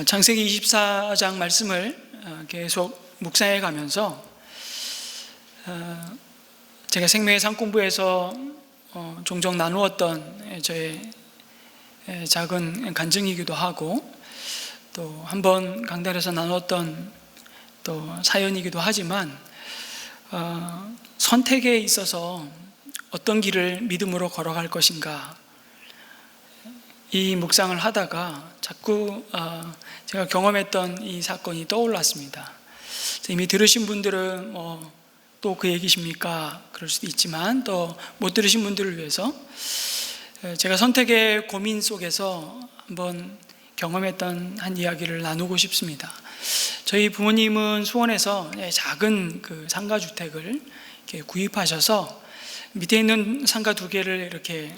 창세기 24장 말씀을 계속 묵상해 가면서 제가 생명의 산 공부에서 종종 나누었던 저의 작은 간증이기도 하고, 또 한번 강단에서 나누었던 또 사연이기도 하지만, 선택에 있어서 어떤 길을 믿음으로 걸어갈 것인가, 이 묵상을 하다가 자꾸 제가 경험했던 이 사건이 떠올랐습니다. 이미 들으신 분들은 또 그 얘기십니까? 그럴 수도 있지만, 또 못 들으신 분들을 위해서 제가 선택의 고민 속에서 한번 경험했던 한 이야기를 나누고 싶습니다. 저희 부모님은 수원에서 작은 그 상가주택을 이렇게 구입하셔서 밑에 있는 상가 2개를 이렇게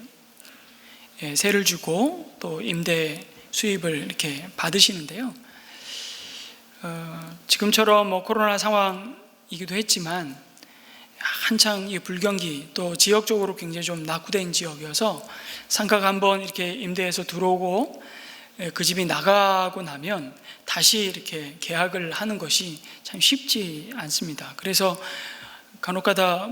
세를 주고 또 임대 수입을 이렇게 받으시는데요. 지금처럼 코로나 상황이기도 했지만 한창 이 불경기, 또 지역적으로 굉장히 좀 낙후된 지역이어서 상가가 한번 이렇게 임대해서 들어오고 그 집이 나가고 나면 다시 이렇게 계약을 하는 것이 참 쉽지 않습니다. 그래서 간혹가다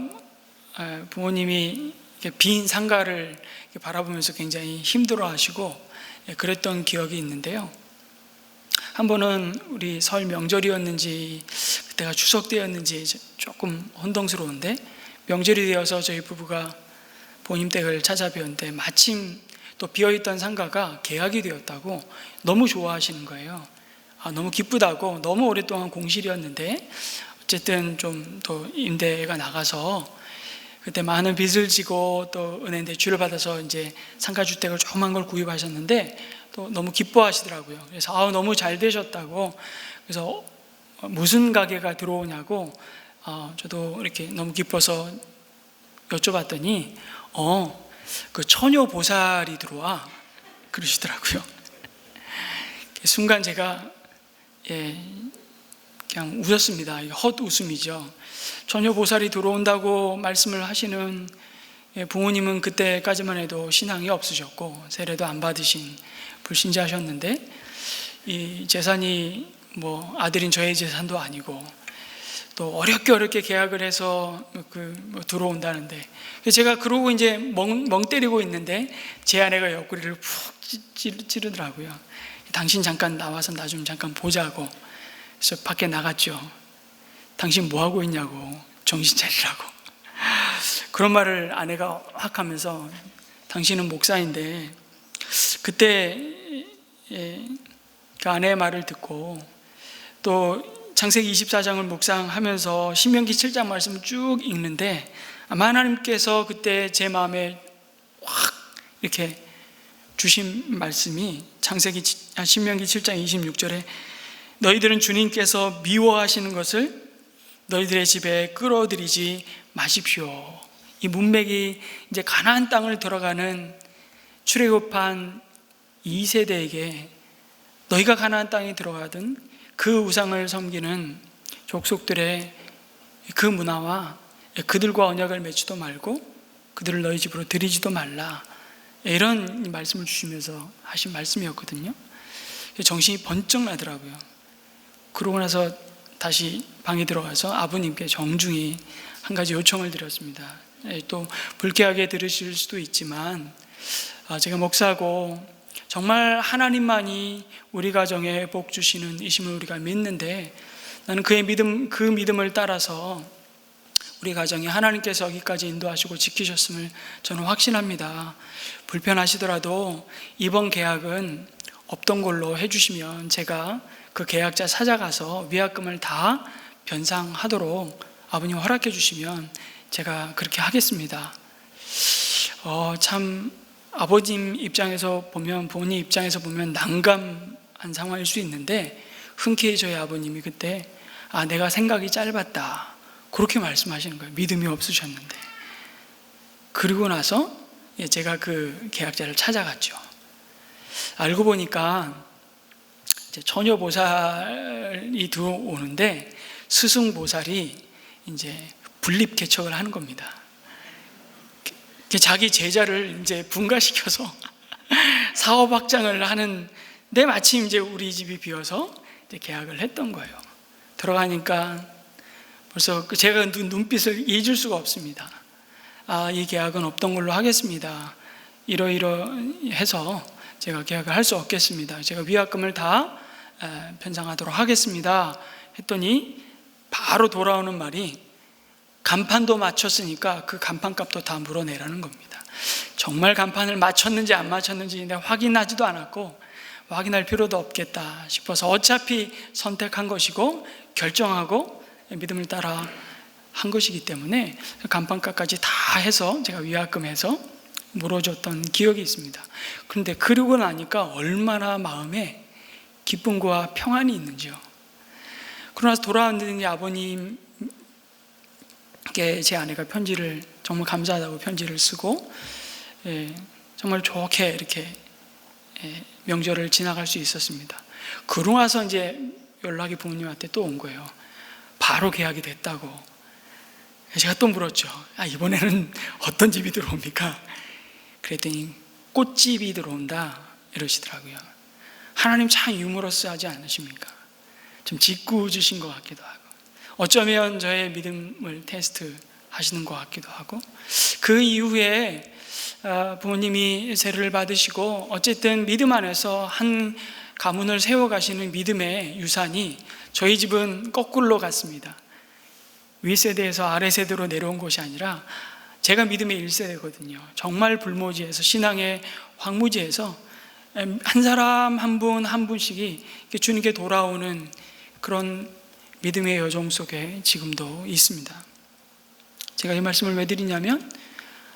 부모님이 빈 상가를 바라보면서 굉장히 힘들어하시고 그랬던 기억이 있는데요. 한 번은 우리 설 명절이었는지 그때가 추석 때였는지 조금 혼동스러운데, 명절이 되어서 저희 부부가 본인 댁을 찾아뵈었는데 마침 또 비어있던 상가가 계약이 되었다고 너무 좋아하시는 거예요. 너무 기쁘다고. 너무 오랫동안 공실이었는데 어쨌든 좀 더 임대가 나가서 그때 많은 빚을 지고 또 은행 대출을 받아서 이제 상가주택을 조그만 걸 구입하셨는데 또 너무 기뻐하시더라고요. 그래서 너무 잘 되셨다고. 그래서 무슨 가게가 들어오냐고 저도 이렇게 너무 기뻐서 여쭤봤더니 그 처녀보살이 들어와 그러시더라고요. 순간 제가 그냥 웃었습니다. 헛웃음이죠. 처녀보살이 들어온다고 말씀을 하시는 부모님은 그때까지만 해도 신앙이 없으셨고 세례도 안 받으신 불신자셨는데, 이 재산이 아들인 저의 재산도 아니고 또 어렵게 계약을 해서 들어온다는데, 제가 그러고 이제 멍 때리고 있는데 제 아내가 옆구리를 푹 찌르더라고요. 당신 잠깐 나와서 나 좀 잠깐 보자고. 그래서 밖에 나갔죠. 당신 뭐 하고 있냐고, 정신 차리라고. 그런 말을 아내가 확 하면서, 당신은 목사인데. 그때 그 아내의 말을 듣고 또 창세기 24장을 묵상하면서 신명기 7장 말씀을 쭉 읽는데, 아마 하나님께서 그때 제 마음에 확 이렇게 주신 말씀이 신명기 7장 26절에 너희들은 주님께서 미워하시는 것을 너희들의 집에 끌어들이지 마십시오. 이 문맥이 이제 가나안 땅을 들어가는 출애굽한 2세대에게 너희가 가나안 땅에 들어가든 그 우상을 섬기는 족속들의 그 문화와 그들과 언약을 맺지도 말고 그들을 너희 집으로 들이지도 말라, 이런 말씀을 주시면서 하신 말씀이었거든요. 정신이 번쩍 나더라고요. 그러고 나서 다시 방에 들어가서 아버님께 정중히 한 가지 요청을 드렸습니다. 또 불쾌하게 들으실 수도 있지만, 제가 목사고 정말 하나님만이 우리 가정에 복 주시는 이심을 우리가 믿는데, 나는 그 믿음을 따라서 우리 가정에 하나님께서 여기까지 인도하시고 지키셨음을 저는 확신합니다. 불편하시더라도 이번 계약은 없던 걸로 해주시면 제가 그 계약자 찾아가서 위약금을 다 변상하도록 아버님 허락해 주시면 제가 그렇게 하겠습니다. 참 아버님 입장에서 보면, 부모님 입장에서 보면 난감한 상황일 수 있는데, 흔쾌히 저희 아버님이 그때 내가 생각이 짧았다, 그렇게 말씀하시는 거예요. 믿음이 없으셨는데. 그리고 나서 제가 그 계약자를 찾아갔죠. 알고 보니까 이제 처녀보살이 들어오는데 스승보살이 이제 분립개척을 하는 겁니다. 자기 제자를 이제 분가시켜서 사업 확장을 하는 근데 마침 이제 우리 집이 비어서 이제 계약을 했던 거예요. 들어가니까 벌써 제가 눈빛을 잊을 수가 없습니다. 이 계약은 없던 걸로 하겠습니다. 이러이러해서 제가 계약을 할 수 없겠습니다. 제가 위약금을 다 변상하도록 하겠습니다. 했더니 바로 돌아오는 말이 간판도 맞췄으니까 그 간판값도 다 물어내라는 겁니다. 정말 간판을 맞췄는지 안 맞췄는지 내가 확인하지도 않았고 확인할 필요도 없겠다 싶어서 어차피 선택한 것이고 결정하고 믿음을 따라 한 것이기 때문에 간판값까지 다 해서 제가 위약금해서 물어줬던 기억이 있습니다. 그런데 그러고 나니까 얼마나 마음에 기쁨과 평안이 있는지요. 그러나 돌아왔더니 아버님께 제 아내가 편지를, 정말 감사하다고 편지를 쓰고 정말 좋게 이렇게 명절을 지나갈 수 있었습니다. 그러고 나서 이제 연락이 부모님한테 또 온 거예요. 바로 계약이 됐다고. 제가 또 물었죠. 이번에는 어떤 집이 들어옵니까? 그랬더니 꽃집이 들어온다 이러시더라고요. 하나님 참 유머러스하지 않으십니까? 좀 짓궂으신 것 같기도 하고, 어쩌면 저의 믿음을 테스트 하시는 것 같기도 하고, 그 이후에 부모님이 세례를 받으시고 어쨌든 믿음 안에서 한 가문을 세워가시는 믿음의 유산이 저희 집은 거꾸로 갔습니다. 윗세대에서 아래세대로 내려온 것이 아니라 제가 믿음의 1세대거든요. 정말 불모지에서, 신앙의 황무지에서 한 사람 한 분 한 분씩이 주님께 돌아오는 그런 믿음의 여정 속에 지금도 있습니다. 제가 이 말씀을 왜 드리냐면,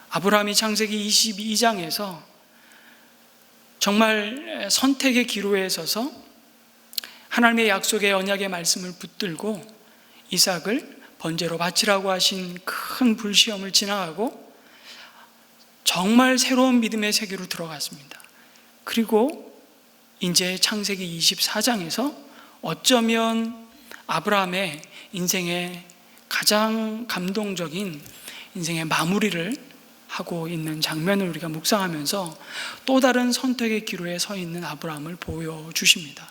아브라함이 창세기 22장에서 정말 선택의 기로에 서서 하나님의 약속의 언약의 말씀을 붙들고 이삭을 번제로 바치라고 하신 큰 불시험을 지나가고 정말 새로운 믿음의 세계로 들어갔습니다. 그리고 이제 창세기 24장에서 어쩌면 아브라함의 인생의 가장 감동적인 인생의 마무리를 하고 있는 장면을 우리가 묵상하면서 또 다른 선택의 기로에 서 있는 아브라함을 보여주십니다.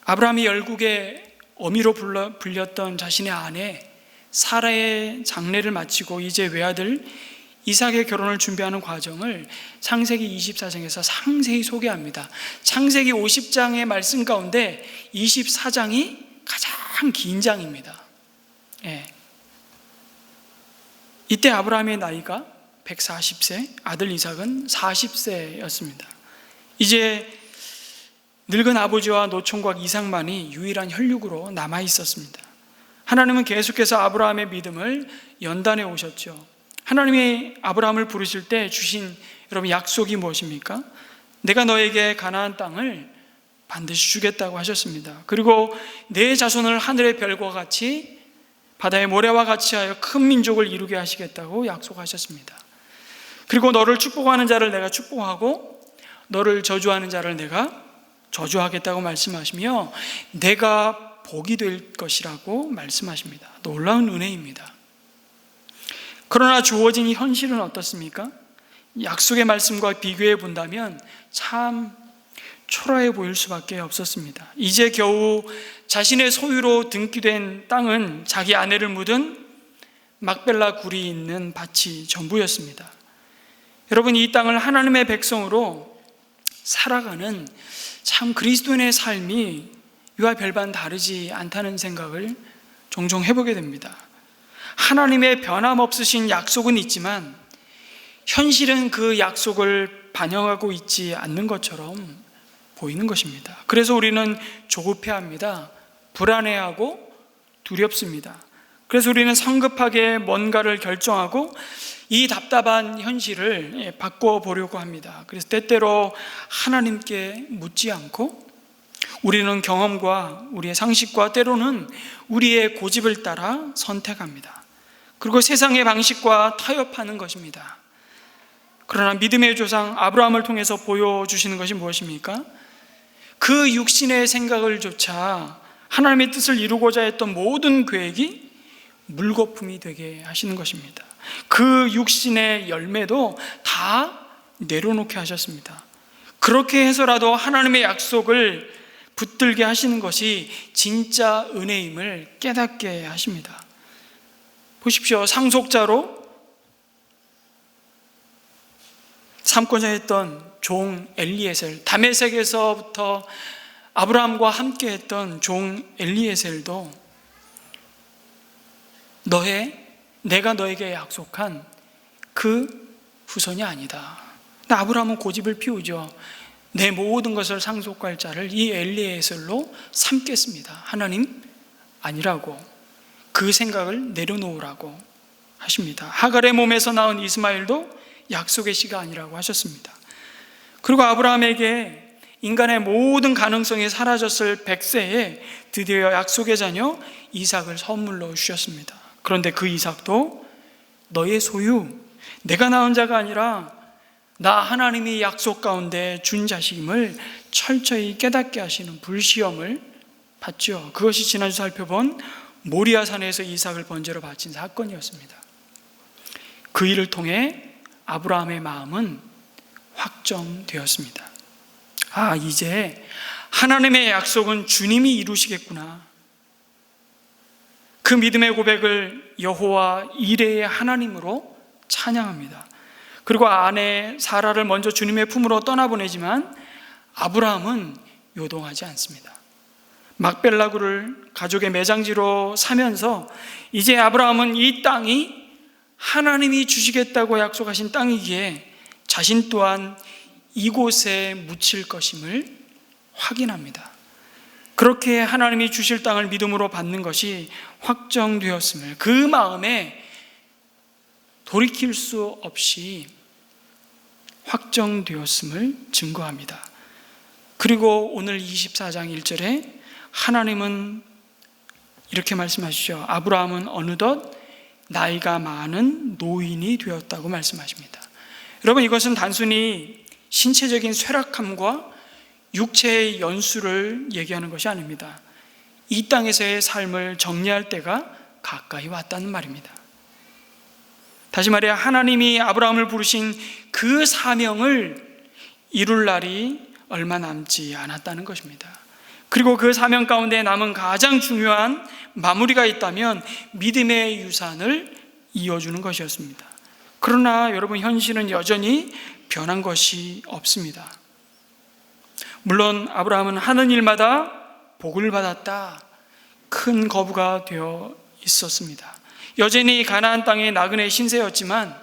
아브라함이 열국의 어미로 불렸던 자신의 아내 사라의 장례를 마치고 이제 외아들 이삭의 결혼을 준비하는 과정을 창세기 24장에서 상세히 소개합니다. 창세기 50장의 말씀 가운데 24장이 가장 긴 장입니다. 이때 아브라함의 나이가 140세, 아들 이삭은 40세였습니다. 이제 늙은 아버지와 노총각 이삭만이 유일한 혈육으로 남아 있었습니다. 하나님은 계속해서 아브라함의 믿음을 연단해 오셨죠. 하나님이 아브라함을 부르실 때 주신 여러분 약속이 무엇입니까? 내가 너에게 가나안 땅을 반드시 주겠다고 하셨습니다. 그리고 내 자손을 하늘의 별과 같이 바다의 모래와 같이 하여 큰 민족을 이루게 하시겠다고 약속하셨습니다. 그리고 너를 축복하는 자를 내가 축복하고 너를 저주하는 자를 내가 저주하겠다고 말씀하시며 내가 복이 될 것이라고 말씀하십니다. 놀라운 은혜입니다. 그러나 주어진 이 현실은 어떻습니까? 약속의 말씀과 비교해 본다면 참 초라해 보일 수밖에 없었습니다. 이제 겨우 자신의 소유로 등기된 땅은 자기 아내를 묻은 막벨라 굴이 있는 밭이 전부였습니다. 여러분, 이 땅을 하나님의 백성으로 살아가는 참 그리스도인의 삶이 이와 별반 다르지 않다는 생각을 종종 해보게 됩니다. 하나님의 변함없으신 약속은 있지만 현실은 그 약속을 반영하고 있지 않는 것처럼 보이는 것입니다. 그래서 우리는 조급해합니다. 불안해하고 두렵습니다. 그래서 우리는 성급하게 뭔가를 결정하고 이 답답한 현실을 바꿔보려고 합니다. 그래서 때때로 하나님께 묻지 않고 우리는 경험과 우리의 상식과 때로는 우리의 고집을 따라 선택합니다. 그리고 세상의 방식과 타협하는 것입니다. 그러나 믿음의 조상 아브라함을 통해서 보여주시는 것이 무엇입니까? 그 육신의 생각을 조차 하나님의 뜻을 이루고자 했던 모든 계획이 물거품이 되게 하시는 것입니다. 그 육신의 열매도 다 내려놓게 하셨습니다. 그렇게 해서라도 하나님의 약속을 붙들게 하시는 것이 진짜 은혜임을 깨닫게 하십니다. 보십시오. 상속자로 삼고자 했던 종 엘리에셀, 다메섹에서부터 아브라함과 함께 했던 종 엘리에셀도 내가 너에게 약속한 그 후손이 아니다. 아브라함은 고집을 피우죠. 내 모든 것을 상속할 자를 이 엘리에셀로 삼겠습니다. 하나님 아니라고, 그 생각을 내려놓으라고 하십니다. 하갈의 몸에서 낳은 이스마엘도 약속의 씨가 아니라고 하셨습니다. 그리고 아브라함에게 인간의 모든 가능성이 사라졌을 100세에 드디어 약속의 자녀 이삭을 선물로 주셨습니다. 그런데 그 이삭도 너의 소유, 내가 낳은 자가 아니라 나 하나님이 약속 가운데 준 자식임을 철저히 깨닫게 하시는 불시험을 받죠. 그것이 지난주 살펴본 모리아산에서 이삭을 번제로 바친 사건이었습니다. 그 일을 통해 아브라함의 마음은 확정되었습니다. 이제 하나님의 약속은 주님이 이루시겠구나. 그 믿음의 고백을 여호와 이레의 하나님으로 찬양합니다. 그리고 아내 사라를 먼저 주님의 품으로 떠나보내지만 아브라함은 요동하지 않습니다. 막벨라구를 가족의 매장지로 사면서 이제 아브라함은 이 땅이 하나님이 주시겠다고 약속하신 땅이기에 자신 또한 이곳에 묻힐 것임을 확인합니다. 그렇게 하나님이 주실 땅을 믿음으로 받는 것이 확정되었음을, 그 마음에 돌이킬 수 없이 확정되었음을 증거합니다. 그리고 오늘 24장 1절에 하나님은 이렇게 말씀하시죠. 아브라함은 어느덧 나이가 많은 노인이 되었다고 말씀하십니다. 여러분, 이것은 단순히 신체적인 쇠락함과 육체의 연수를 얘기하는 것이 아닙니다. 이 땅에서의 삶을 정리할 때가 가까이 왔다는 말입니다. 다시 말해 하나님이 아브라함을 부르신 그 사명을 이룰 날이 얼마 남지 않았다는 것입니다. 그리고 그 사명 가운데 남은 가장 중요한 마무리가 있다면 믿음의 유산을 이어주는 것이었습니다. 그러나 여러분, 현실은 여전히 변한 것이 없습니다. 물론 아브라함은 하는 일마다 복을 받았다, 큰 거부가 되어 있었습니다. 여전히 가나안 땅의 나그네 신세였지만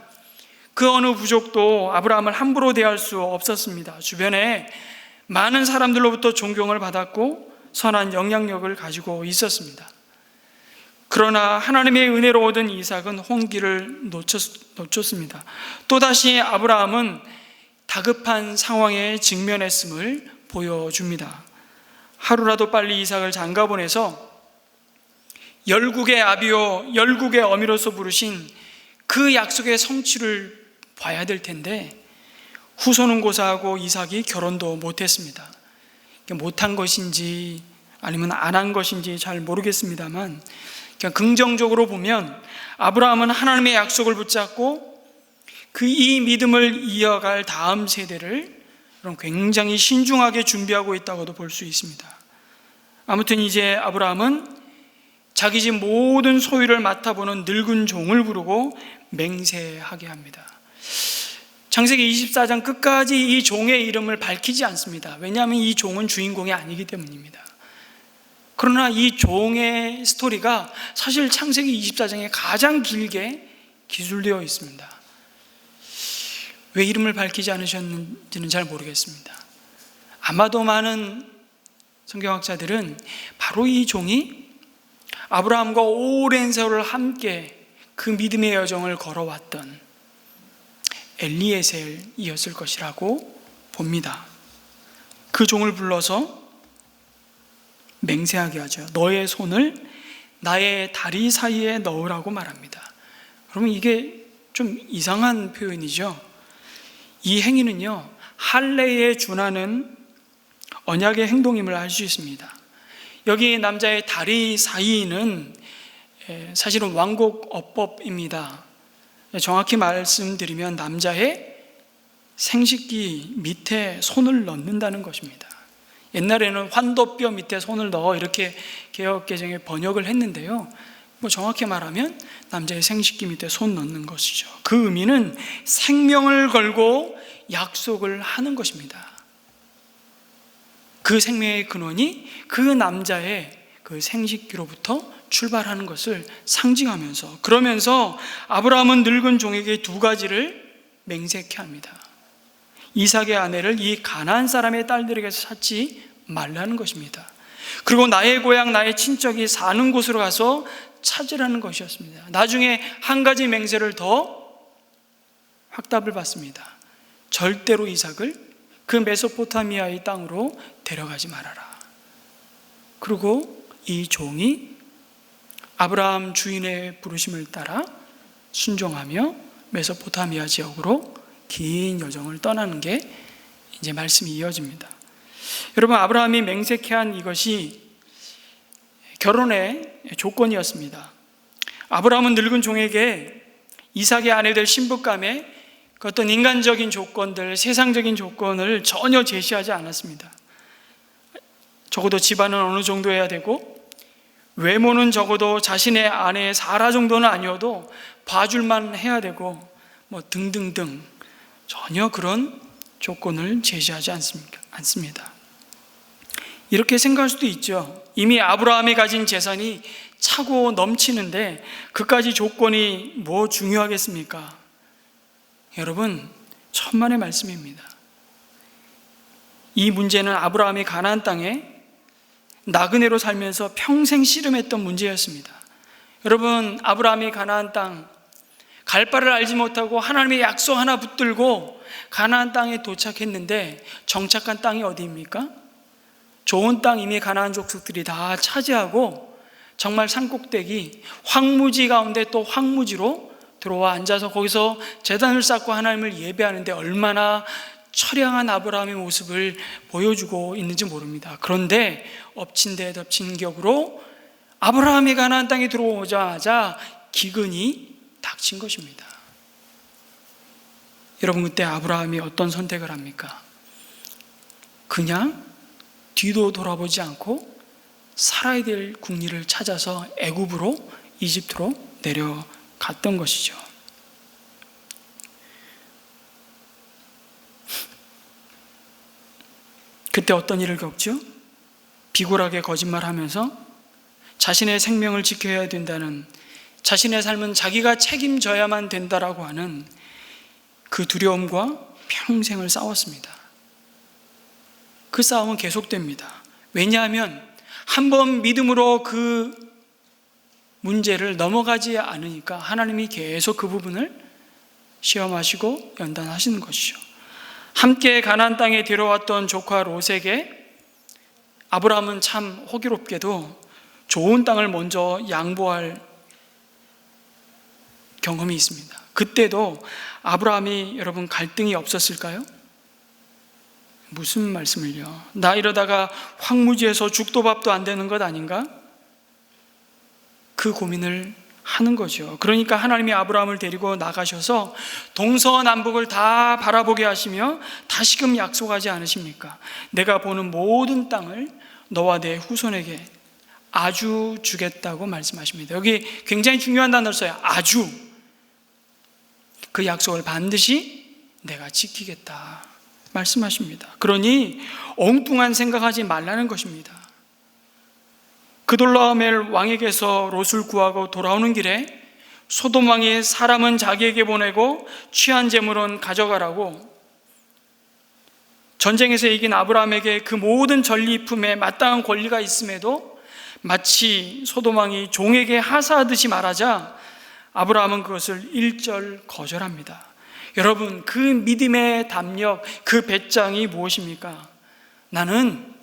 그 어느 부족도 아브라함을 함부로 대할 수 없었습니다. 주변에 많은 사람들로부터 존경을 받았고 선한 영향력을 가지고 있었습니다. 그러나 하나님의 은혜로 얻은 이삭은 홍기를 놓쳤습니다. 또다시 아브라함은 다급한 상황에 직면했음을 보여줍니다. 하루라도 빨리 이삭을 장가보내서 열국의 아비요 열국의 어미로서 부르신 그 약속의 성취를 봐야 될 텐데 후손은 고사하고 이삭이 결혼도 못했습니다. 못한 것인지 아니면 안 한 것인지 잘 모르겠습니다만 그냥 긍정적으로 보면 아브라함은 하나님의 약속을 붙잡고 이 믿음을 이어갈 다음 세대를 굉장히 신중하게 준비하고 있다고도 볼 수 있습니다. 아무튼 이제 아브라함은 자기 집 모든 소유를 맡아보는 늙은 종을 부르고 맹세하게 합니다. 창세기 24장 끝까지 이 종의 이름을 밝히지 않습니다. 왜냐하면 이 종은 주인공이 아니기 때문입니다. 그러나 이 종의 스토리가 사실 창세기 24장에 가장 길게 기술되어 있습니다. 왜 이름을 밝히지 않으셨는지는 잘 모르겠습니다. 아마도 많은 성경학자들은 바로 이 종이 아브라함과 오랜 세월을 함께 그 믿음의 여정을 걸어왔던 엘리에셀이었을 것이라고 봅니다. 그 종을 불러서 맹세하게 하죠. 너의 손을 나의 다리 사이에 넣으라고 말합니다. 그러면 이게 좀 이상한 표현이죠. 이 행위는요, 할례에 준하는 언약의 행동임을 알 수 있습니다. 여기 남자의 다리 사이는 사실은 왕곡 어법입니다. 정확히 말씀드리면 남자의 생식기 밑에 손을 넣는다는 것입니다. 옛날에는 환도뼈 밑에 손을 넣어 이렇게 개역개정에 번역을 했는데요, 정확히 말하면 남자의 생식기 밑에 손 넣는 것이죠. 그 의미는 생명을 걸고 약속을 하는 것입니다. 그 생명의 근원이 그 남자의 그 생식기로부터 출발하는 것을 상징하면서, 그러면서 아브라함은 늙은 종에게 두 가지를 맹세케 합니다. 이삭의 아내를 이 가나안 사람의 딸들에게서 찾지 말라는 것입니다. 그리고 나의 고향, 나의 친척이 사는 곳으로 가서 찾으라는 것이었습니다. 나중에 한 가지 맹세를 더 확답을 받습니다. 절대로 이삭을 그 메소포타미아의 땅으로 데려가지 말아라. 그리고 이 종이 아브라함 주인의 부르심을 따라 순종하며 메소포타미아 지역으로 긴 여정을 떠나는 게 이제 말씀이 이어집니다. 여러분, 아브라함이 맹세케 한 이것이 결혼의 조건이었습니다. 아브라함은 늙은 종에게 이삭의 아내 될 신부감에 그 어떤 인간적인 조건들, 세상적인 조건을 전혀 제시하지 않았습니다. 적어도 집안은 어느 정도 해야 되고, 외모는 적어도 자신의 아내 사라 정도는 아니어도 봐줄만 해야 되고, 등등등 전혀 그런 조건을 제시하지 않습니다. 이렇게 생각할 수도 있죠. 이미 아브라함이 가진 재산이 차고 넘치는데 그까지 조건이 뭐 중요하겠습니까? 여러분, 천만의 말씀입니다. 이 문제는 아브라함이 가나안 땅에 나그네로 살면서 평생 씨름했던 문제였습니다. 여러분, 아브라함이 가나안 땅 갈 바를 알지 못하고 하나님의 약속 하나 붙들고 가나안 땅에 도착했는데, 정착한 땅이 어디입니까? 좋은 땅 이미 가나안 족속들이 다 차지하고 정말 산꼭대기 황무지 가운데 또 황무지로 들어와 앉아서 거기서 제단을 쌓고 하나님을 예배하는데 얼마나 처량한 아브라함의 모습을 보여주고 있는지 모릅니다. 그런데 엎친 데 덮친 격으로 아브라함이 가나안 땅에 들어오자마자 기근이 닥친 것입니다. 여러분, 그때 아브라함이 어떤 선택을 합니까? 그냥 뒤도 돌아보지 않고 살아야 될 국리를 찾아서 애굽으로, 이집트로 내려갔던 것이죠. 그때 어떤 일을 겪죠? 비굴하게 거짓말하면서 자신의 생명을 지켜야 된다는, 자신의 삶은 자기가 책임져야만 된다라고 하는 그 두려움과 평생을 싸웠습니다. 그 싸움은 계속됩니다. 왜냐하면 한번 믿음으로 그 문제를 넘어가지 않으니까 하나님이 계속 그 부분을 시험하시고 연단하시는 것이죠. 함께 가나안 땅에 데려왔던 조카 롯에게 아브라함은 참 호기롭게도 좋은 땅을 먼저 양보할 경험이 있습니다. 그때도 아브라함이 여러분 갈등이 없었을까요? 무슨 말씀을요? 나 이러다가 황무지에서 죽도 밥도 안 되는 것 아닌가? 그 고민을 하는 거죠. 그러니까 하나님이 아브라함을 데리고 나가셔서 동서남북을 다 바라보게 하시며 다시금 약속하지 않으십니까? 내가 보는 모든 땅을 너와 내 후손에게 아주 주겠다고 말씀하십니다. 여기 굉장히 중요한 단어를 써요. 아주. 그 약속을 반드시 내가 지키겠다 말씀하십니다. 그러니 엉뚱한 생각하지 말라는 것입니다. 그돌라오멜 왕에게서 롯을 구하고 돌아오는 길에 소돔 왕이 사람은 자기에게 보내고 취한 재물은 가져가라고 전쟁에서 이긴 아브라함에게 그 모든 전리품에 마땅한 권리가 있음에도 마치 소돔 왕이 종에게 하사하듯이 말하자 아브라함은 그것을 일절 거절합니다. 여러분, 그 믿음의 담력, 그 배짱이 무엇입니까? 나는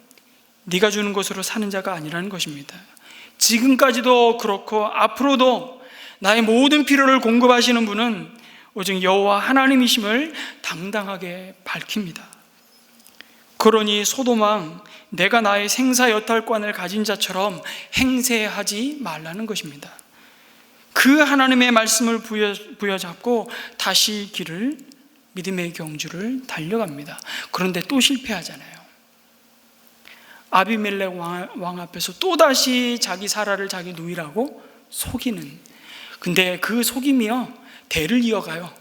네가 주는 것으로 사는 자가 아니라는 것입니다. 지금까지도 그렇고 앞으로도 나의 모든 필요를 공급하시는 분은 오직 여호와 하나님이심을 당당하게 밝힙니다. 그러니 소돔 왕, 내가 나의 생사 여탈권을 가진 자처럼 행세하지 말라는 것입니다. 그 하나님의 말씀을 부여잡고 다시 길을 믿음의 경주를 달려갑니다. 그런데 또 실패하잖아요. 아비멜렉 왕 앞에서 또다시 자기 사라를 자기 누이라고 속이는, 근데 그 속임이요 대를 이어가요.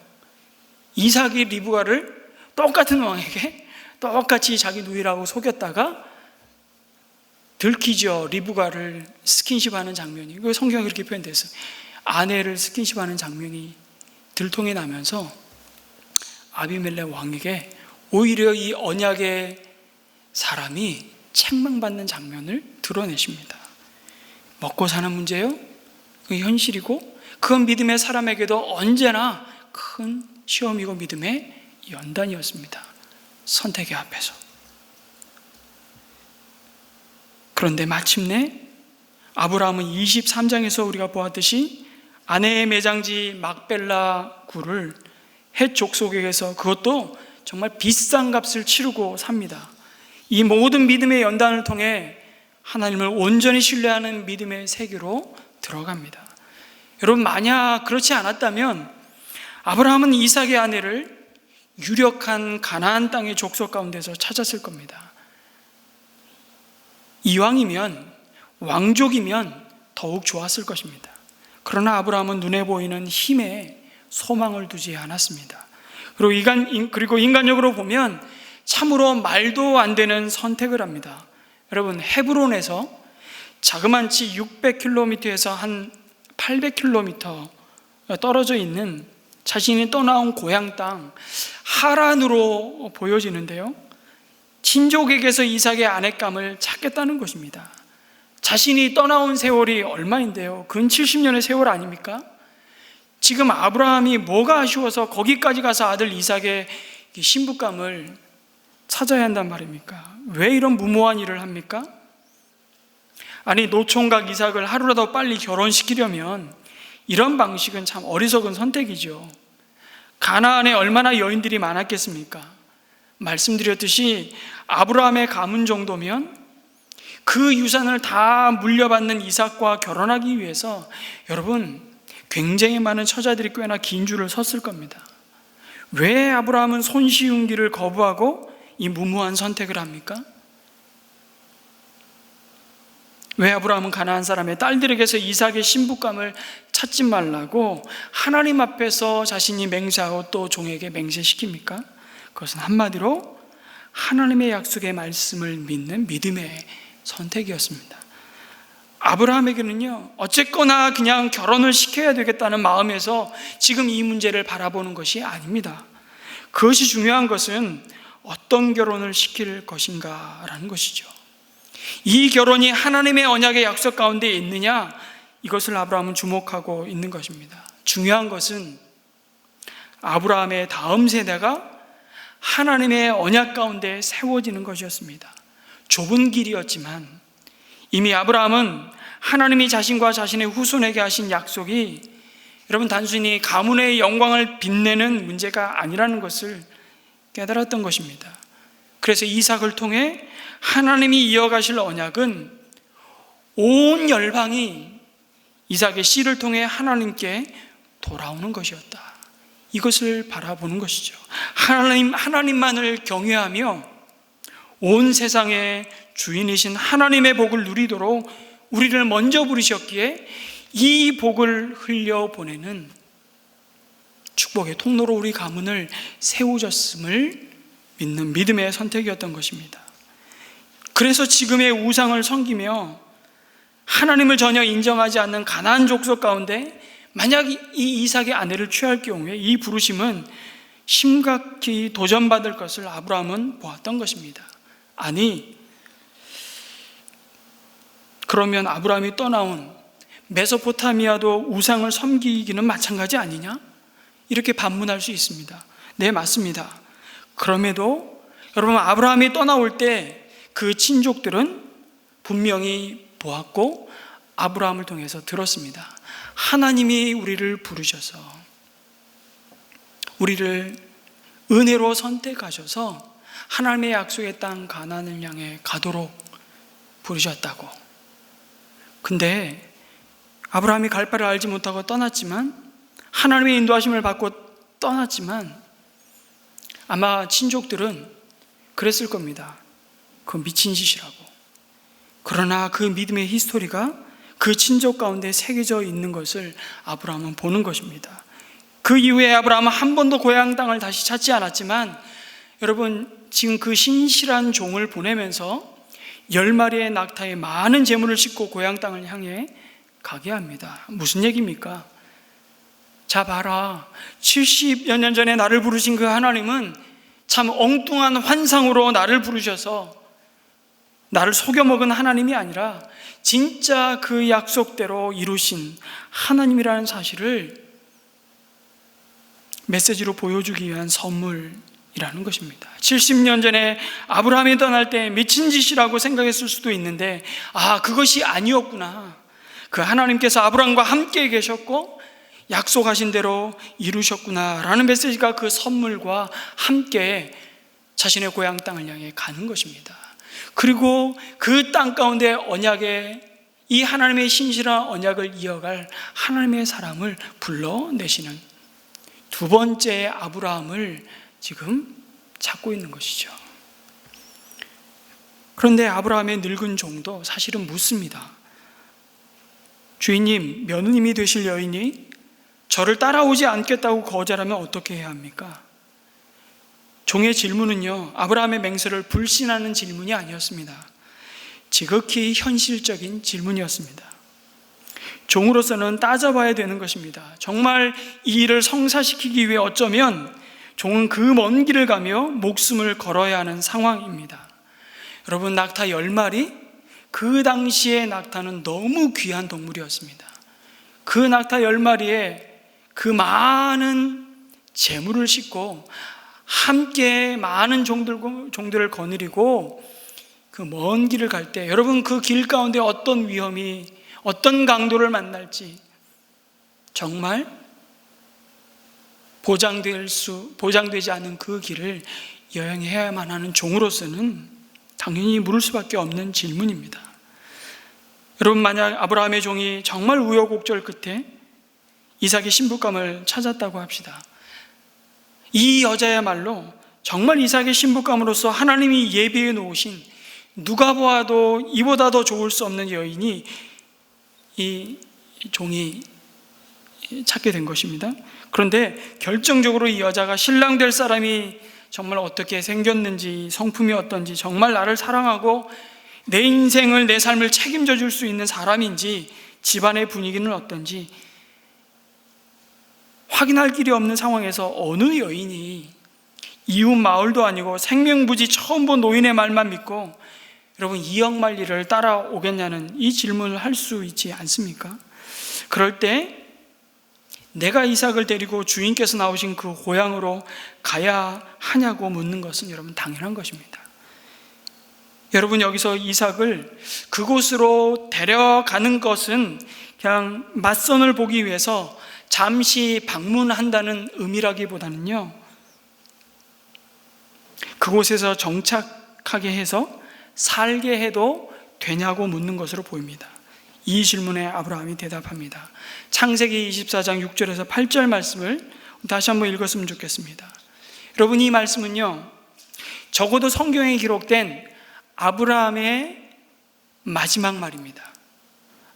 이삭이 리브가를 똑같은 왕에게 똑같이 자기 누이라고 속였다가 들키죠. 리브가를 스킨십하는 장면이, 그 성경에 그렇게 표현됐어요. 아내를 스킨십하는 장면이 들통이 나면서 아비멜렉 왕에게 오히려 이 언약의 사람이 책망받는 장면을 드러내십니다. 먹고 사는 문제요, 그 현실이고, 그건 믿음의 사람에게도 언제나 큰 시험이고 믿음의 연단이었습니다. 선택의 앞에서. 그런데 마침내 아브라함은 23장에서 우리가 보았듯이 아내의 매장지 막벨라 굴을 헷 족속에게서, 그것도 정말 비싼 값을 치르고 삽니다. 이 모든 믿음의 연단을 통해 하나님을 온전히 신뢰하는 믿음의 세계로 들어갑니다. 여러분, 만약 그렇지 않았다면 아브라함은 이삭의 아내를 유력한 가나안 땅의 족속 가운데서 찾았을 겁니다. 이왕이면, 왕족이면 더욱 좋았을 것입니다. 그러나 아브라함은 눈에 보이는 힘에 소망을 두지 않았습니다. 그리고 인간적으로 보면 참으로 말도 안 되는 선택을 합니다. 여러분, 헤브론에서 자그만치 600km에서 한 800km 떨어져 있는 자신이 떠나온 고향 땅 하란으로 보여지는데요, 친족에게서 이삭의 아내감을 찾겠다는 것입니다. 자신이 떠나온 세월이 얼마인데요? 근 70년의 세월 아닙니까? 지금 아브라함이 뭐가 아쉬워서 거기까지 가서 아들 이삭의 신부감을 찾아야 한단 말입니까? 왜 이런 무모한 일을 합니까? 아니, 노총각 이삭을 하루라도 빨리 결혼시키려면 이런 방식은 참 어리석은 선택이죠. 가나안에 얼마나 여인들이 많았겠습니까? 말씀드렸듯이 아브라함의 가문 정도면 그 유산을 다 물려받는 이삭과 결혼하기 위해서 여러분 굉장히 많은 처자들이 꽤나 긴 줄을 섰을 겁니다. 왜 아브라함은 손쉬운 길을 거부하고 이 무모한 선택을 합니까? 왜 아브라함은 가나안 사람의 딸들에게서 이삭의 신부감을 찾지 말라고 하나님 앞에서 자신이 맹세하고 또 종에게 맹세시킵니까? 그것은 한마디로 하나님의 약속의 말씀을 믿는 믿음의 선택이었습니다. 아브라함에게는요, 어쨌거나 그냥 결혼을 시켜야 되겠다는 마음에서 지금 이 문제를 바라보는 것이 아닙니다. 그것이 중요한 것은 어떤 결혼을 시킬 것인가라는 것이죠. 이 결혼이 하나님의 언약의 약속 가운데 있느냐, 이것을 아브라함은 주목하고 있는 것입니다. 중요한 것은 아브라함의 다음 세대가 하나님의 언약 가운데 세워지는 것이었습니다. 좁은 길이었지만 이미 아브라함은 하나님이 자신과 자신의 후손에게 하신 약속이 여러분 단순히 가문의 영광을 빛내는 문제가 아니라는 것을 깨달았던 것입니다. 그래서 이삭을 통해 하나님이 이어가실 언약은 온 열방이 이삭의 씨를 통해 하나님께 돌아오는 것이었다. 이것을 바라보는 것이죠. 하나님만을 경외하며 온 세상의 주인이신 하나님의 복을 누리도록 우리를 먼저 부르셨기에 이 복을 흘려보내는 축복의 통로로 우리 가문을 세우셨음을 믿는 믿음의 선택이었던 것입니다. 그래서 지금의 우상을 섬기며 하나님을 전혀 인정하지 않는 가나안 족속 가운데 만약 이 이삭의 아내를 취할 경우에 이 부르심은 심각히 도전받을 것을 아브라함은 보았던 것입니다. 아니, 그러면 아브라함이 떠나온 메소포타미아도 우상을 섬기기는 마찬가지 아니냐? 이렇게 반문할 수 있습니다. 네, 맞습니다. 그럼에도 여러분, 아브라함이 떠나올 때 그 친족들은 분명히 보았고 아브라함을 통해서 들었습니다. 하나님이 우리를 부르셔서 우리를 은혜로 선택하셔서 하나님의 약속의 땅 가나안을 향해 가도록 부르셨다고. 근데 아브라함이 갈 바를 알지 못하고 떠났지만, 하나님의 인도하심을 받고 떠났지만 아마 친족들은 그랬을 겁니다. 그건 미친 짓이라고. 그러나 그 믿음의 히스토리가 그 친족 가운데 새겨져 있는 것을 아브라함은 보는 것입니다. 그 이후에 아브라함은 한 번도 고향 땅을 다시 찾지 않았지만, 여러분, 지금 그 신실한 종을 보내면서 10마리의 낙타에 많은 재물을 싣고 고향 땅을 향해 가게 합니다. 무슨 얘기입니까? 자, 봐라. 70여 년 전에 나를 부르신 그 하나님은 참 엉뚱한 환상으로 나를 부르셔서 나를 속여먹은 하나님이 아니라 진짜 그 약속대로 이루신 하나님이라는 사실을 메시지로 보여주기 위한 선물이라는 것입니다. 70년 전에 아브라함이 떠날 때 미친 짓이라고 생각했을 수도 있는데, 그것이 아니었구나. 그 하나님께서 아브라함과 함께 계셨고 약속하신 대로 이루셨구나 라는 메시지가 그 선물과 함께 자신의 고향 땅을 향해 가는 것입니다. 그리고 그 땅 가운데 언약의, 이 하나님의 신실한 언약을 이어갈 하나님의 사람을 불러내시는 두 번째 아브라함을 지금 찾고 있는 것이죠. 그런데 아브라함의 늙은 종도 사실은 묻습니다. 주인님, 며느님이 되실 여인이 저를 따라오지 않겠다고 거절하면 어떻게 해야 합니까? 종의 질문은요, 아브라함의 맹세를 불신하는 질문이 아니었습니다. 지극히 현실적인 질문이었습니다. 종으로서는 따져봐야 되는 것입니다. 정말 이 일을 성사시키기 위해 어쩌면 종은 그 먼 길을 가며 목숨을 걸어야 하는 상황입니다. 여러분, 낙타 10마리? 그 당시에 낙타는 너무 귀한 동물이었습니다. 그 낙타 10마리에 그 많은 재물을 싣고 함께 많은 종들을 거느리고 그 먼 길을 갈 때, 여러분, 그 길 가운데 어떤 위험이, 어떤 강도를 만날지 정말 보장되지 않은 그 길을 여행해야만 하는 종으로서는 당연히 물을 수밖에 없는 질문입니다. 여러분, 만약 아브라함의 종이 정말 우여곡절 끝에 이삭의 신부감을 찾았다고 합시다. 이 여자야말로 정말 이삭의 신부감으로서 하나님이 예비해 놓으신, 누가 보아도 이보다 더 좋을 수 없는 여인이 이 종이 찾게 된 것입니다. 그런데 결정적으로 이 여자가 신랑 될 사람이 정말 어떻게 생겼는지, 성품이 어떤지, 정말 나를 사랑하고 내 인생을, 내 삶을 책임져 줄 수 있는 사람인지, 집안의 분위기는 어떤지 확인할 길이 없는 상황에서 어느 여인이 이웃 마을도 아니고 생명부지 처음 본 노인의 말만 믿고 여러분 2억 마리를 따라오겠냐는 이 질문을 할 수 있지 않습니까? 그럴 때 내가 이삭을 데리고 주인께서 나오신 그 고향으로 가야 하냐고 묻는 것은 여러분 당연한 것입니다. 여러분, 여기서 이삭을 그곳으로 데려가는 것은 그냥 맞선을 보기 위해서 잠시 방문한다는 의미라기보다는요, 그곳에서 정착하게 해서 살게 해도 되냐고 묻는 것으로 보입니다. 이 질문에 아브라함이 대답합니다. 창세기 24장 6절에서 8절 말씀을 다시 한번 읽었으면 좋겠습니다. 여러분, 이 말씀은요, 적어도 성경에 기록된 아브라함의 마지막 말입니다.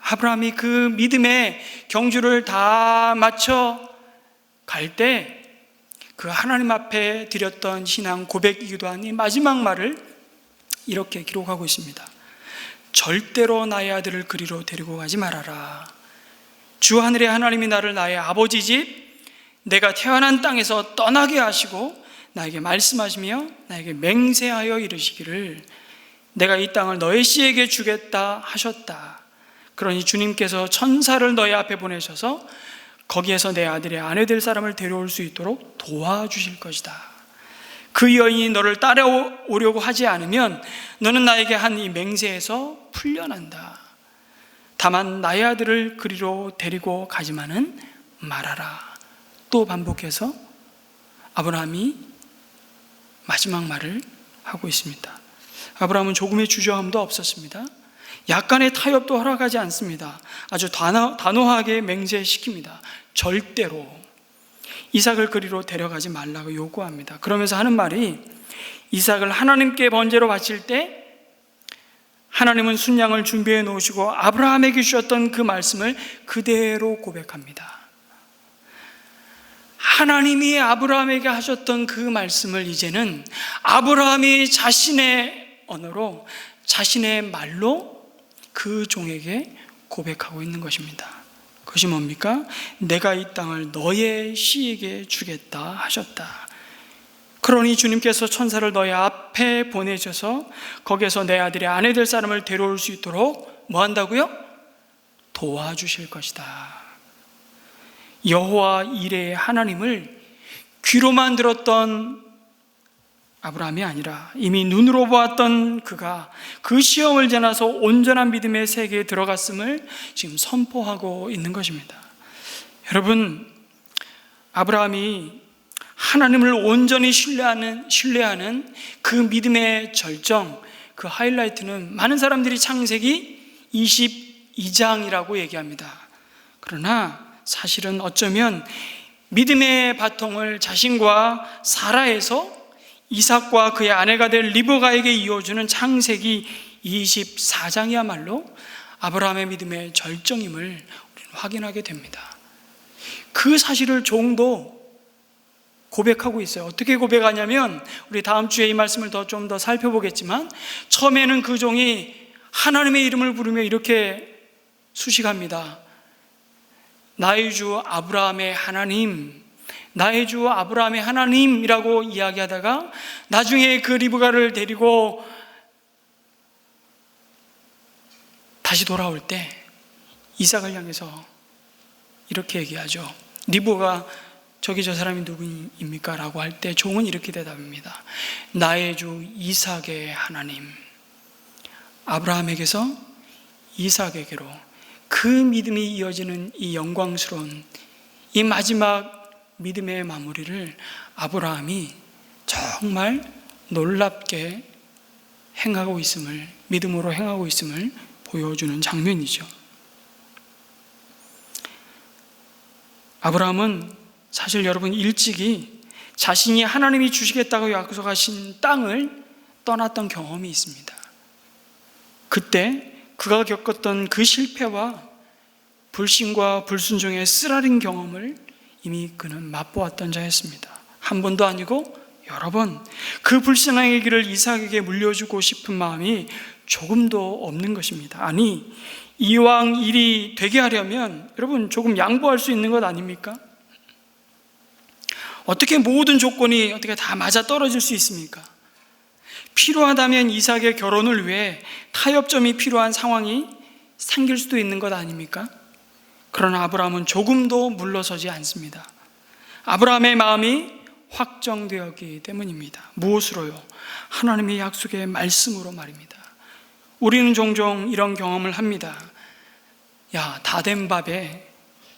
아브라함이 그 믿음의 경주를 다 마쳐 갈 때 그 하나님 앞에 드렸던 신앙 고백이기도 한 이 마지막 말을 이렇게 기록하고 있습니다. 절대로 나의 아들을 그리로 데리고 가지 말아라. 주 하늘의 하나님이 나를 나의 아버지 집, 내가 태어난 땅에서 떠나게 하시고 나에게 말씀하시며 나에게 맹세하여 이르시기를 내가 이 땅을 너의 씨에게 주겠다 하셨다. 그러니 주님께서 천사를 너의 앞에 보내셔서 거기에서 내 아들의 아내 될 사람을 데려올 수 있도록 도와주실 것이다. 그 여인이 너를 따라오려고 하지 않으면 너는 나에게 한 이 맹세에서 풀려난다. 다만 나의 아들을 그리로 데리고 가지만은 말아라. 또 반복해서 아브라함이 마지막 말을 하고 있습니다. 아브라함은 조금의 주저함도 없었습니다. 약간의 타협도 허락하지 않습니다. 아주 단호하게 맹세시킵니다. 절대로 이삭을 그리로 데려가지 말라고 요구합니다. 그러면서 하는 말이, 이삭을 하나님께 번제로 바칠 때 하나님은 순양을 준비해 놓으시고 아브라함에게 주셨던 그 말씀을 그대로 고백합니다. 하나님이 아브라함에게 하셨던 그 말씀을 이제는 아브라함이 자신의 언어로, 자신의 말로 그 종에게 고백하고 있는 것입니다. 그것이 뭡니까? 내가 이 땅을 너의 씨에게 주겠다 하셨다. 그러니 주님께서 천사를 너의 앞에 보내셔서 거기에서 내 아들의 아내 될 사람을 데려올 수 있도록 뭐 한다고요? 도와주실 것이다. 여호와 이레의 하나님을 귀로만 들었던 아브라함이 아니라 이미 눈으로 보았던 그가 그 시험을 지나서 온전한 믿음의 세계에 들어갔음을 지금 선포하고 있는 것입니다. 여러분, 아브라함이 하나님을 온전히 신뢰하는 그 믿음의 절정, 그 하이라이트는 많은 사람들이 창세기 22장이라고 얘기합니다. 그러나 사실은 어쩌면 믿음의 바통을 자신과 사라에서 이삭과 그의 아내가 될 리브가에게 이어주는 창세기 24장이야말로 아브라함의 믿음의 절정임을 우리는 확인하게 됩니다. 그 사실을 종도 고백하고 있어요. 어떻게 고백하냐면, 우리 다음 주에 이 말씀을 좀 더 살펴보겠지만, 처음에는 그 종이 하나님의 이름을 부르며 이렇게 수식합니다. 나의 주 아브라함의 하나님, 나의 주 아브라함의 하나님이라고 이야기하다가 나중에 그 리브가를 데리고 다시 돌아올 때 이삭을 향해서 이렇게 얘기하죠. 리브가 저기 저 사람이 누구입니까? 라고 할 때 종은 이렇게 대답합니다. 나의 주 이삭의 하나님. 아브라함에게서 이삭에게로 그 믿음이 이어지는 이 영광스러운 이 마지막 믿음의 마무리를 아브라함이 정말 놀랍게 행하고 있음을, 믿음으로 행하고 있음을 보여주는 장면이죠. 아브라함은 사실 여러분 일찍이 자신이 하나님이 주시겠다고 약속하신 땅을 떠났던 경험이 있습니다. 그때 그가 겪었던 그 실패와 불신과 불순종의 쓰라린 경험을 이미 그는 맛보았던 자였습니다. 한 번도 아니고 여러 번 그 불신앙의 길을 이삭에게 물려주고 싶은 마음이 조금도 없는 것입니다. 아니, 이왕 일이 되게 하려면 여러분 조금 양보할 수 있는 것 아닙니까? 어떻게 모든 조건이 어떻게 다 맞아 떨어질 수 있습니까? 필요하다면 이삭의 결혼을 위해 타협점이 필요한 상황이 생길 수도 있는 것 아닙니까? 그러나 아브라함은 조금도 물러서지 않습니다. 아브라함의 마음이 확정되었기 때문입니다. 무엇으로요? 하나님의 약속의 말씀으로 말입니다. 우리는 종종 이런 경험을 합니다. 야, 다 된 밥에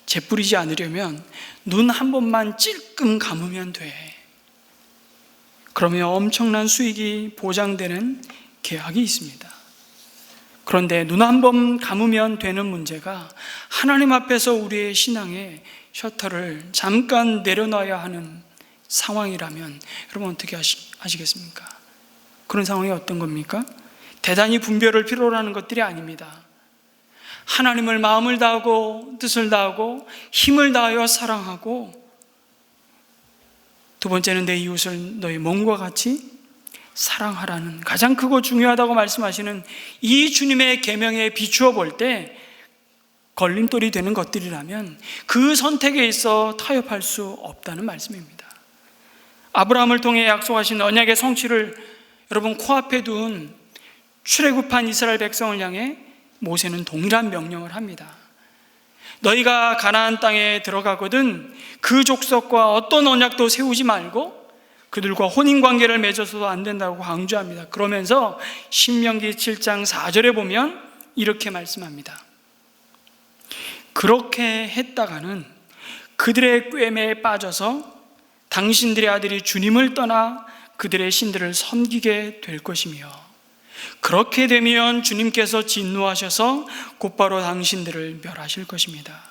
재 뿌리지 않으려면 눈 한 번만 찔끔 감으면 돼. 그러면 엄청난 수익이 보장되는 계약이 있습니다. 그런데 눈 한 번 감으면 되는 문제가 하나님 앞에서 우리의 신앙의 셔터를 잠깐 내려놔야 하는 상황이라면 여러분 어떻게 하시겠습니까? 그런 상황이 어떤 겁니까? 대단히 분별을 필요로 하는 것들이 아닙니다. 하나님을 마음을 다하고 뜻을 다하고 힘을 다하여 사랑하고, 두 번째는 내 이웃을 너의 몸과 같이 사랑하라는 가장 크고 중요하다고 말씀하시는 이 주님의 계명에 비추어 볼 때 걸림돌이 되는 것들이라면 그 선택에 있어 타협할 수 없다는 말씀입니다. 아브라함을 통해 약속하신 언약의 성취를 여러분 코앞에 둔 출애굽한 이스라엘 백성을 향해 모세는 동일한 명령을 합니다. 너희가 가나안 땅에 들어가거든 그 족속과 어떤 언약도 세우지 말고 그들과 혼인관계를 맺어서도 안 된다고 강조합니다. 그러면서 신명기 7장 4절에 보면 이렇게 말씀합니다. 그렇게 했다가는 그들의 꾀매에 빠져서 당신들의 아들이 주님을 떠나 그들의 신들을 섬기게 될 것이며, 그렇게 되면 주님께서 진노하셔서 곧바로 당신들을 멸하실 것입니다.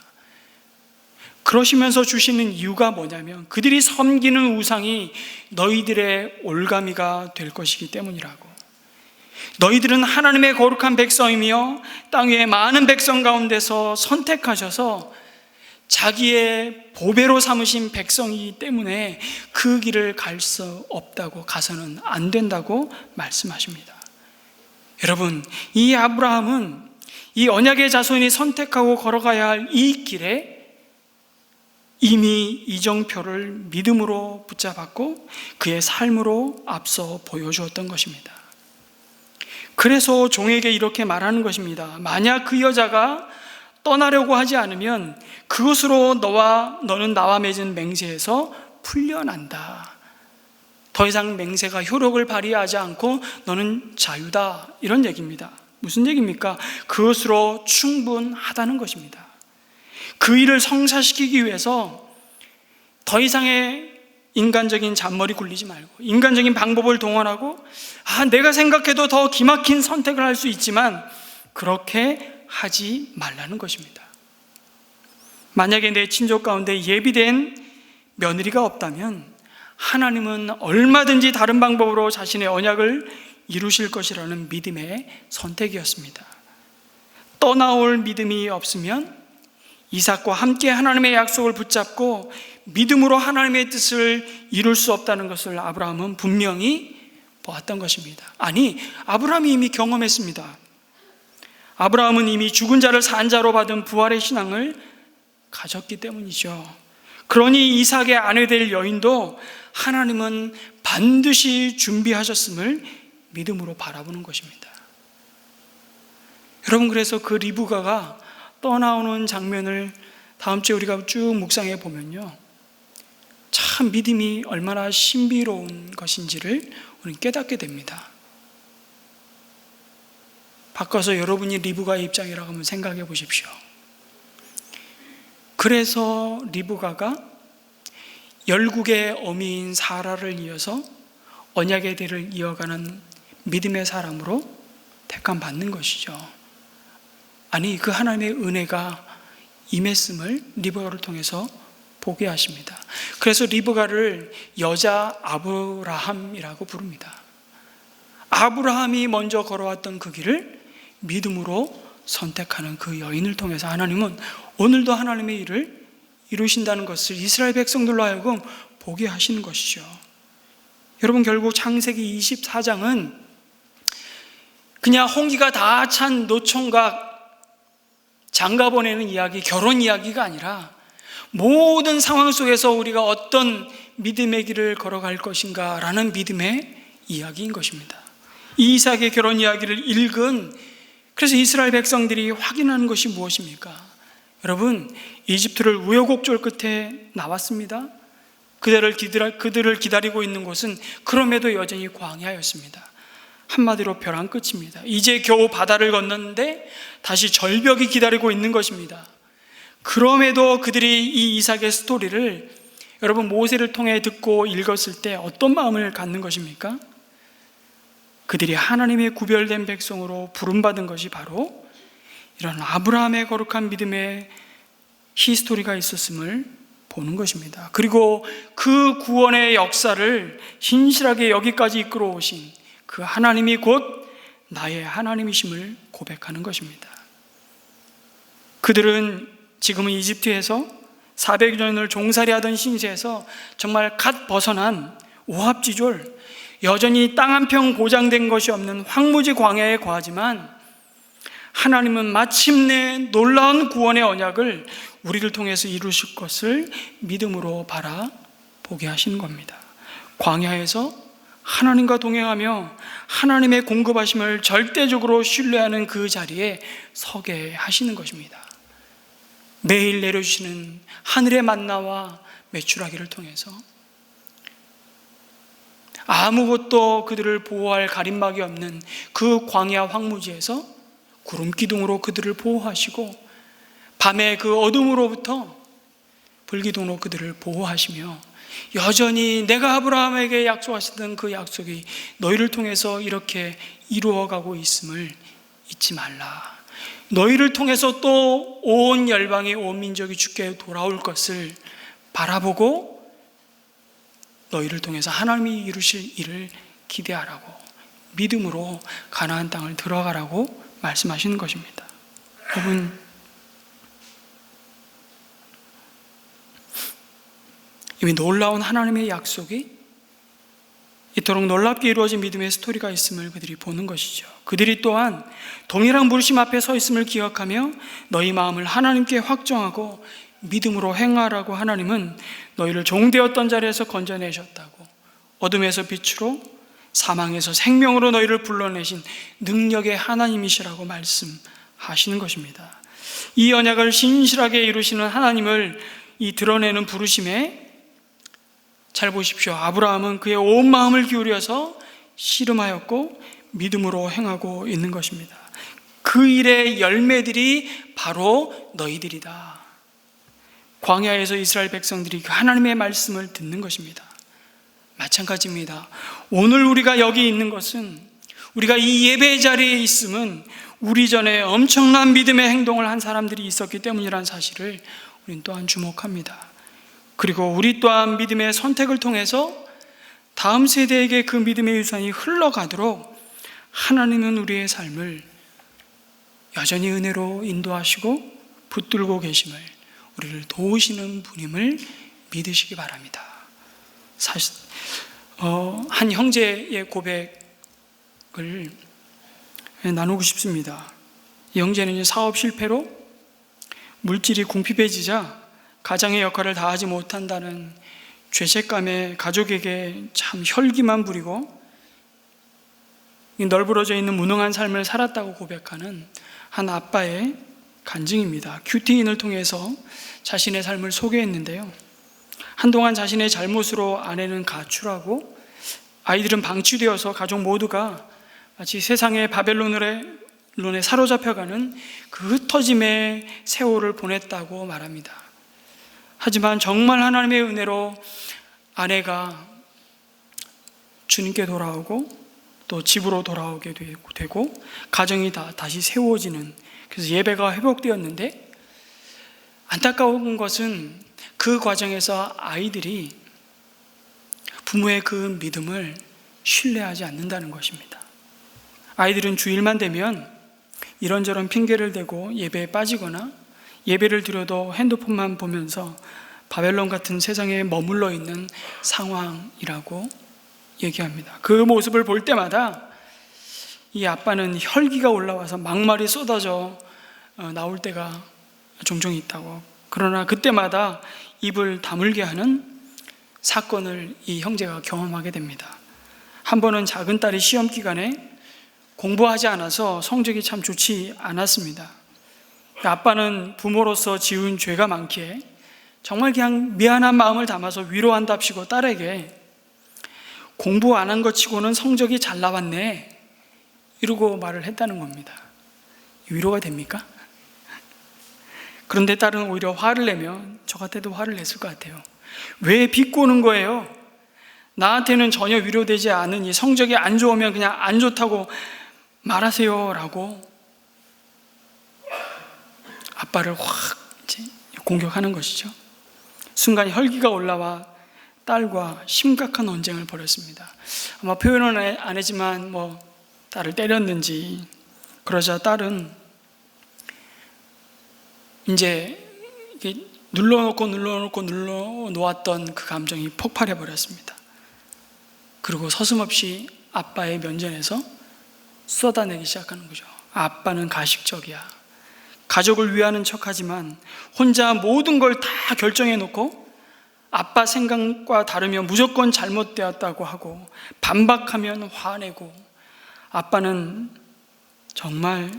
그러시면서 주시는 이유가 뭐냐면 그들이 섬기는 우상이 너희들의 올가미가 될 것이기 때문이라고. 너희들은 하나님의 거룩한 백성이며 땅 위의 많은 백성 가운데서 선택하셔서 자기의 보배로 삼으신 백성이기 때문에 그 길을 갈 수 없다고, 가서는 안 된다고 말씀하십니다. 여러분, 이 아브라함은 이 언약의 자손이 선택하고 걸어가야 할 이 길에 이미 이정표를 믿음으로 붙잡았고 그의 삶으로 앞서 보여주었던 것입니다. 그래서 종에게 이렇게 말하는 것입니다. 만약 그 여자가 떠나려고 하지 않으면 그것으로 너는 나와 맺은 맹세에서 풀려난다. 더 이상 맹세가 효력을 발휘하지 않고 너는 자유다, 이런 얘기입니다. 무슨 얘기입니까? 그것으로 충분하다는 것입니다. 그 일을 성사시키기 위해서 더 이상의 인간적인 잔머리 굴리지 말고 인간적인 방법을 동원하고 내가 생각해도 더 기막힌 선택을 할 수 있지만 그렇게 하지 말라는 것입니다. 만약에 내 친족 가운데 예비된 며느리가 없다면 하나님은 얼마든지 다른 방법으로 자신의 언약을 이루실 것이라는 믿음의 선택이었습니다. 떠나올 믿음이 없으면 이삭과 함께 하나님의 약속을 붙잡고 믿음으로 하나님의 뜻을 이룰 수 없다는 것을 아브라함은 분명히 보았던 것입니다. 아니, 아브라함이 이미 경험했습니다. 아브라함은 이미 죽은 자를 산 자로 받은 부활의 신앙을 가졌기 때문이죠. 그러니 이삭의 아내 될 여인도 하나님은 반드시 준비하셨음을 믿음으로 바라보는 것입니다. 여러분, 그래서 그 리브가가 떠나오는 장면을 다음 주에 우리가 쭉 묵상해 보면요, 참 믿음이 얼마나 신비로운 것인지를 우리는 깨닫게 됩니다. 바꿔서 여러분이 리브가의 입장이라고 하면 생각해 보십시오. 그래서 리브가가 열국의 어미인 사라를 이어서 언약의 대를 이어가는 믿음의 사람으로 택함 받는 것이죠. 아니, 그 하나님의 은혜가 임했음을 리브가를 통해서 보게 하십니다. 그래서 리브가를 여자 아브라함이라고 부릅니다. 아브라함이 먼저 걸어왔던 그 길을 믿음으로 선택하는 그 여인을 통해서 하나님은 오늘도 하나님의 일을 이루신다는 것을 이스라엘 백성들로 하여금 보게 하시는 것이죠. 여러분, 결국 창세기 24장은 그냥 홍기가 다 찬 노총각 장가 보내는 이야기, 결혼 이야기가 아니라 모든 상황 속에서 우리가 어떤 믿음의 길을 걸어갈 것인가 라는 믿음의 이야기인 것입니다. 이 이삭의 결혼 이야기를 읽은, 그래서 이스라엘 백성들이 확인하는 것이 무엇입니까? 여러분, 이집트를 우여곡절 끝에 나왔습니다. 그들을 기다리고 있는 곳은 그럼에도 여전히 광야였습니다. 한마디로 벼랑 끝입니다. 이제 겨우 바다를 건넜는데 다시 절벽이 기다리고 있는 것입니다. 그럼에도 그들이 이 이삭의 스토리를 여러분 모세를 통해 듣고 읽었을 때 어떤 마음을 갖는 것입니까? 그들이 하나님의 구별된 백성으로 부름받은 것이 바로 이런 아브라함의 거룩한 믿음의 히스토리가 있었음을 보는 것입니다. 그리고 그 구원의 역사를 신실하게 여기까지 이끌어 오신 그 하나님이 곧 나의 하나님이심을 고백하는 것입니다. 그들은 지금은 이집트에서 400년을 종살이하던 신세에서 정말 갓 벗어난 오합지졸, 여전히 땅 한 평 보장된 것이 없는 황무지 광야에 거하지만 하나님은 마침내 놀라운 구원의 언약을 우리를 통해서 이루실 것을 믿음으로 바라보게 하시는 겁니다. 광야에서 하나님과 동행하며 하나님의 공급하심을 절대적으로 신뢰하는 그 자리에 서게 하시는 것입니다. 매일 내려주시는 하늘의 만나와 메추라기를 통해서 아무것도 그들을 보호할 가림막이 없는 그 광야 황무지에서 구름 기둥으로 그들을 보호하시고 밤의 그 어둠으로부터 불기둥으로 그들을 보호하시며 여전히 내가 아브라함에게 약속하셨던 그 약속이 너희를 통해서 이렇게 이루어가고 있음을 잊지 말라. 너희를 통해서 또 온 열방의 온 민족이 주께 돌아올 것을 바라보고 너희를 통해서 하나님이 이루실 일을 기대하라고, 믿음으로 가나안 땅을 들어가라고 말씀하시는 것입니다. 여러분, 이 놀라운 하나님의 약속이 이토록 놀랍게 이루어진 믿음의 스토리가 있음을 그들이 보는 것이죠. 그들이 또한 동일한 부르심 앞에 서 있음을 기억하며 너희 마음을 하나님께 확정하고 믿음으로 행하라고 하나님은 너희를 종되었던 자리에서 건져내셨다고, 어둠에서 빛으로 사망에서 생명으로 너희를 불러내신 능력의 하나님이시라고 말씀하시는 것입니다. 이 언약을 신실하게 이루시는 하나님을 이 드러내는 부르심에 잘 보십시오. 아브라함은 그의 온 마음을 기울여서 씨름하였고 믿음으로 행하고 있는 것입니다. 그 일의 열매들이 바로 너희들이다. 광야에서 이스라엘 백성들이 그 하나님의 말씀을 듣는 것입니다. 마찬가지입니다. 오늘 우리가 여기 있는 것은, 우리가 이 예배 자리에 있음은 우리 전에 엄청난 믿음의 행동을 한 사람들이 있었기 때문이라는 사실을 우리는 또한 주목합니다. 그리고 우리 또한 믿음의 선택을 통해서 다음 세대에게 그 믿음의 유산이 흘러가도록 하나님은 우리의 삶을 여전히 은혜로 인도하시고 붙들고 계심을, 우리를 도우시는 분임을 믿으시기 바랍니다. 사실 한 형제의 고백을 나누고 싶습니다. 이 형제는 사업 실패로 물질이 궁핍해지자 가장의 역할을 다하지 못한다는 죄책감에 가족에게 참 혈기만 부리고 널브러져 있는 무능한 삶을 살았다고 고백하는 한 아빠의 간증입니다. 큐티인을 통해서 자신의 삶을 소개했는데요, 한동안 자신의 잘못으로 아내는 가출하고 아이들은 방치되어서 가족 모두가 마치 세상의 바벨론에 사로잡혀가는 그 흩어짐의 세월을 보냈다고 말합니다. 하지만 정말 하나님의 은혜로 아내가 주님께 돌아오고 또 집으로 돌아오게 되고 가정이 다시 세워지는, 그래서 예배가 회복되었는데, 안타까운 것은 그 과정에서 아이들이 부모의 그 믿음을 신뢰하지 않는다는 것입니다. 아이들은 주일만 되면 이런저런 핑계를 대고 예배에 빠지거나 예배를 드려도 핸드폰만 보면서 바벨론 같은 세상에 머물러 있는 상황이라고 얘기합니다. 그 모습을 볼 때마다 이 아빠는 혈기가 올라와서 막말이 쏟아져 나올 때가 종종 있다고, 그러나 그때마다 입을 다물게 하는 사건을 이 형제가 경험하게 됩니다. 한 번은 작은 딸이 시험 기간에 공부하지 않아서 성적이 참 좋지 않았습니다. 아빠는 부모로서 지은 죄가 많기에 정말 그냥 미안한 마음을 담아서 위로한답시고 딸에게 공부 안 한 것 치고는 성적이 잘 나왔네 이러고 말을 했다는 겁니다. 위로가 됩니까? 그런데 딸은 오히려 화를 내면 저 같아도 화를 냈을 것 같아요. 왜 비꼬는 거예요? 나한테는 전혀 위로되지 않은 이 성적이 안 좋으면 그냥 안 좋다고 말하세요 라고 아빠를 확 이제 공격하는 것이죠. 순간 혈기가 올라와 딸과 심각한 언쟁을 벌였습니다. 아마 표현은 안 했지만 딸을 때렸는지, 그러자 딸은 이제 눌러놓았던 그 감정이 폭발해 버렸습니다. 그리고 서슴없이 아빠의 면전에서 쏟아내기 시작하는 거죠. 아빠는 가식적이야. 가족을 위하는 척하지만 혼자 모든 걸 다 결정해 놓고 아빠 생각과 다르면 무조건 잘못되었다고 하고 반박하면 화내고, 아빠는 정말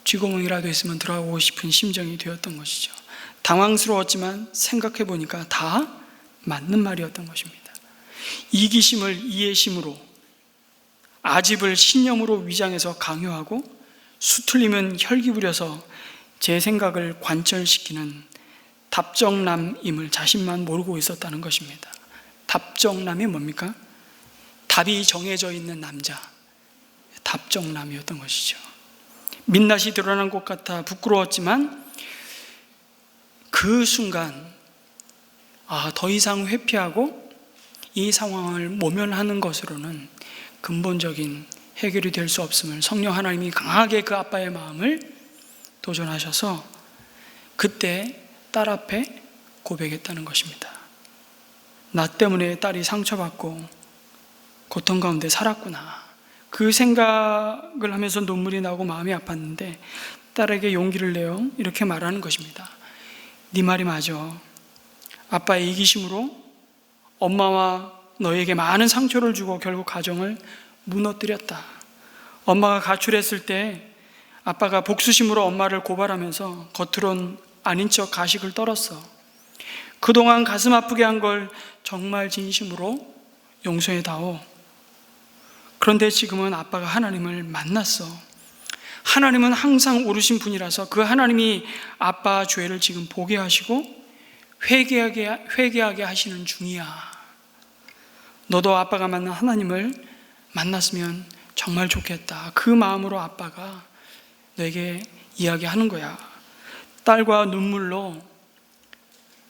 쥐구멍이라도 있으면 들어가고 싶은 심정이 되었던 것이죠. 당황스러웠지만 생각해 보니까 다 맞는 말이었던 것입니다. 이기심을 이해심으로, 아집을 신념으로 위장해서 강요하고 수틀리면 혈기 부려서 제 생각을 관철시키는 답정남임을 자신만 모르고 있었다는 것입니다. 답정남이 뭡니까? 답이 정해져 있는 남자, 답정남이었던 것이죠. 민낯이 드러난 것 같아 부끄러웠지만 그 순간 더 이상 회피하고 이 상황을 모면하는 것으로는 근본적인 해결이 될 수 없음을 성령 하나님이 강하게 그 아빠의 마음을 도전하셔서 그때 딸 앞에 고백했다는 것입니다. 나 때문에 딸이 상처받고 고통 가운데 살았구나. 그 생각을 하면서 눈물이 나고 마음이 아팠는데 딸에게 용기를 내어 이렇게 말하는 것입니다. 네 말이 맞아. 아빠의 이기심으로 엄마와 너에게 많은 상처를 주고 결국 가정을 무너뜨렸다. 엄마가 가출했을 때 아빠가 복수심으로 엄마를 고발하면서 겉으론 아닌 척 가식을 떨었어. 그동안 가슴 아프게 한 걸 정말 진심으로 용서해다오. 그런데 지금은 아빠가 하나님을 만났어. 하나님은 항상 오르신 분이라서 그 하나님이 아빠 죄를 지금 보게 하시고 회개하게 하시는 중이야. 너도 아빠가 만난 하나님을 만났으면 정말 좋겠다. 그 마음으로 아빠가 너에게 이야기하는 거야. 딸과 눈물로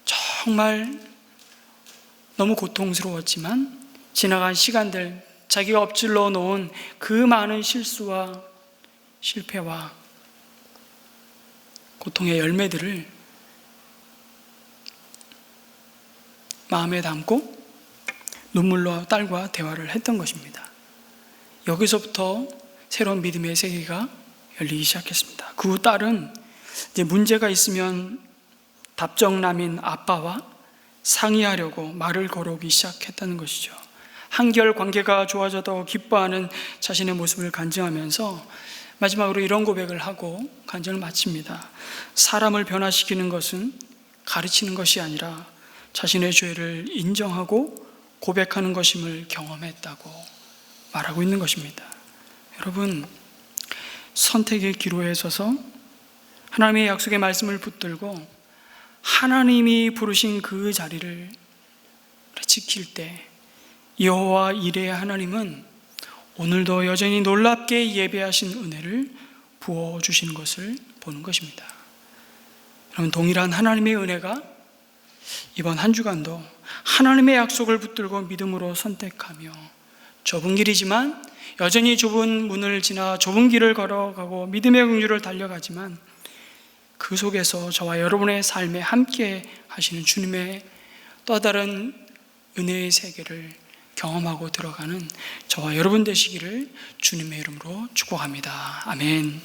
정말 너무 고통스러웠지만 지나간 시간들, 자기가 엎질러 놓은 그 많은 실수와 실패와 고통의 열매들을 마음에 담고 눈물로 딸과 대화를 했던 것입니다. 여기서부터 새로운 믿음의 세계가 열리기 시작했습니다. 그 후 딸은 이제 문제가 있으면 답정남인 아빠와 상의하려고 말을 걸어오기 시작했다는 것이죠. 한결 관계가 좋아져도 기뻐하는 자신의 모습을 간증하면서 마지막으로 이런 고백을 하고 간증을 마칩니다. 사람을 변화시키는 것은 가르치는 것이 아니라 자신의 죄를 인정하고 고백하는 것임을 경험했다고 말하고 있는 것입니다. 여러분, 선택의 기로에 서서 하나님의 약속의 말씀을 붙들고 하나님이 부르신 그 자리를 지킬 때 여호와 이레의 하나님은 오늘도 여전히 놀랍게 예배하신 은혜를 부어주시는 것을 보는 것입니다. 여러분, 동일한 하나님의 은혜가 이번 한 주간도 하나님의 약속을 붙들고 믿음으로 선택하며 좁은 길이지만 여전히 좁은 문을 지나 좁은 길을 걸어가고 믿음의 긍휼을 달려가지만 그 속에서 저와 여러분의 삶에 함께 하시는 주님의 또 다른 은혜의 세계를 경험하고 들어가는 저와 여러분 되시기를 주님의 이름으로 축복합니다. 아멘.